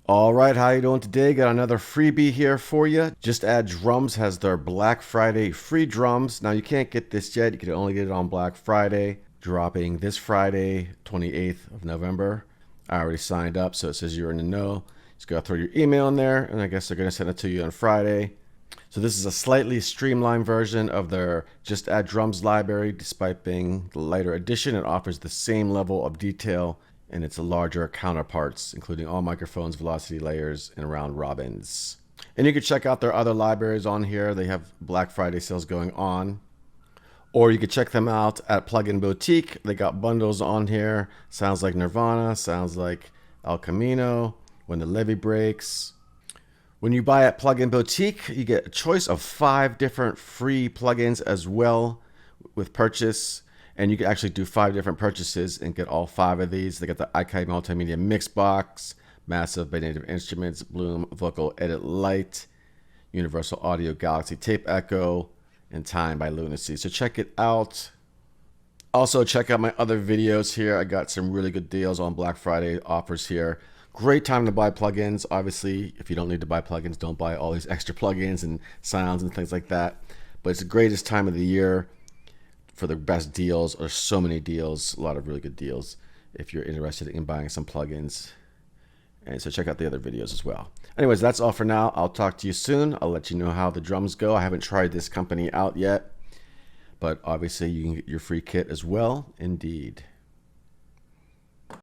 All right, how you doing today? Got another freebie here for you. Just Add Drums has their Black Friday free drums. Now you can't get this yet. You can only get it on Black Friday, dropping this Friday, 28th of November. I already signed up, so it says you're in the know. Just go throw your email in there, and I guess they're gonna send it to you on Friday. So this is a slightly streamlined version of their Just Add Drums library. Despite being the lighter edition, it offers the same level of detail and its larger counterparts, including all microphones, velocity layers, and round robins. And you can check out their other libraries on here. They have Black Friday sales going on. Or you can check them out at Plugin Boutique. They got bundles on here. Sounds like Nirvana, sounds like El Camino, When the Levee Breaks. When you buy at Plugin Boutique, you get a choice of 5 different free plugins as well with purchase. And you can actually do 5 different purchases and get all 5 of these. They got the iKite Multimedia Mix Box, Massive by Native Instruments, Bloom Vocal Edit Lite, Universal Audio Galaxy Tape Echo, and Time by Lunacy. So check it out. Also, check out my other videos here. I got some really good deals on Black Friday offers here. Great time to buy plugins. Obviously, if you don't need to buy plugins, don't buy all these extra plugins and sounds and things like that. But it's the greatest time of the year for the best deals. There's so many deals, a lot of really good deals if you're interested in buying some plugins. And so check out the other videos as well. Anyways, that's all for now. I'll talk to you soon. I'll let you know how the drums go. I haven't tried this company out yet, but obviously you can get your free kit as well. Indeed.